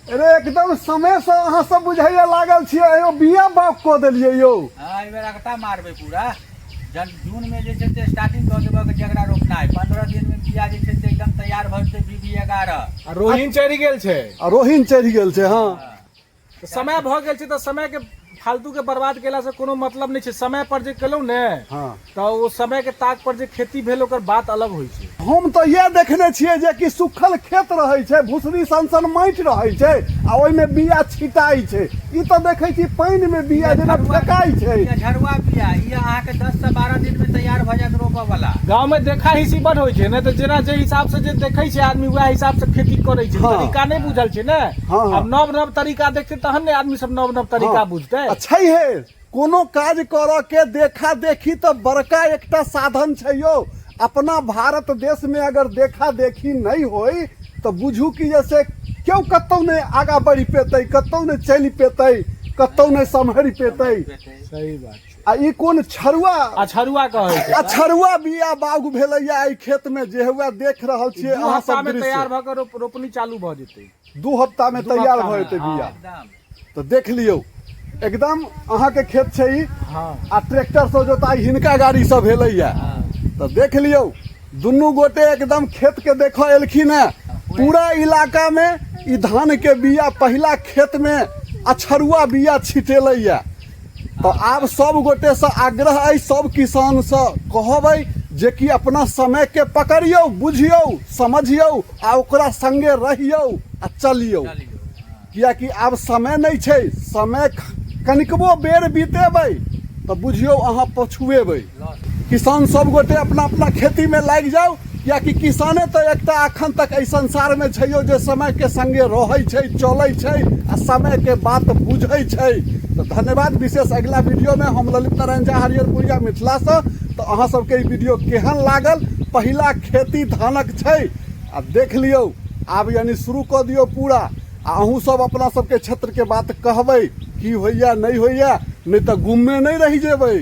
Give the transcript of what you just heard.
अरे एकदम समय से अहाँ सब बुझाइए लागल छियै यो बिया बाप को देलियै यो। हां एहि बेर अकटा मारबै पूरा। जून में जे छै से स्टार्टिंग कर देबऽ के जगरा रोपना है 15 दिन में बिया जे छै से एकदम तैयार भ जेतै बीबी 11 रोहिन चढ़ि गेल छै। रोहिन चढ़ि गेल छै। हाँ समय भ गेल छै तो समय के फालतू के बर्बाद केला से कोनो मतलब नहीं छै। समय पर जे केलौ ने हाँ तो वो समय के ताक पर जे खेती भेल ओकर बात अलग होई छै। हम तो ये देखने छियै जे कि सुखल खेत रहै छै, भूसरी सन माटि रहै छै आ ओइ में बिया छिटाई छै। ई तो देखै छी पानि में बिया जेना फेकाई छै। झरुआ बिया ई अहाँ के 10 से 12 दिन में तैयार भ जात रोपा वाला। गांव में देखा हिसी बड होई छै ने, तो जेना जे हिसाब से जे देखै छै आदमी वह हिसाब से खेती करै छै। हाँ। तरीका नहीं बुझल छै ने। हाँ। अब नव नव तरीका देखते तहन ने आदमी सब नव नव तरीका बुझतै। अच्छा है कोनो काज करऽ के देखा देखी तो बड़का एकटा साधन छै यो। अपना भारत देश में अगर देखा देखी नहीं होई तो बुझू कि जैसे क्यों कतौ नहीं आगा बढ़ी पेतै, कतौ नहीं चल पेतै, कतौ नहीं सम्हरी पेतै। सही बात छै। आ ई कोन छरुआ अछरुआ कहै छै। अछरुआ बिया बाग भेलैया एहि खेत में जे हुआ देख रहल छियै दू अहाँ हफ्ता सब में दृश्य। तैयार भ के रोपनी चालू भ जेतै। 2 हफ्ता में तैयार भ जेतै बिया। एकदम तो देख लियौ एकदम अहाँ के खेत छै ई हाँ। आ ट्रैक्टर से जोताई हिनका गाड़ी से भेलैया। तो देख लियौ दुनू गोटे एकदम खेत के देखऽ एलखिन है। पूरा इलाका में ई धान के बिया पहिला खेत में अछरुआ बिया छिटेलैया। तो आब सब गोटे से आग्रह है, सब किसान से कहबै जे कि अपना समय के पकड़ियौ, बुझियौ, समझियौ आ ओकरा संगे रहियौ आ चलियौ। किया कि आब समय नहीं छै। समय कनिकबो बेर बीतेबै तो बुझियौ अहाँ पछुएबै। किसान सब गोटे अपना अपना खेती में लाग जाओ, या कि किसाने तो एकटा अखन तक एहि संसार में छै यो जे समय के संगे रहै छै, चलै छै आ समय के बात बुझै छै। तो धन्यवाद विशेष। अगला वीडियो में हम ललित नारायण झा हरियरपुरिया मिथिला से। तो अहाँ सबके ई वीडियो केहन लागल, पहिला खेती धानक छै आ देख लियौ आब यानी शुरू कऽ दियौ पूरा। आ अहूँ सब अपना सबके क्षेत्र के बात कहबै की होइया नहीं होइया, नहीं तो गुम में नहीं रह जेबै।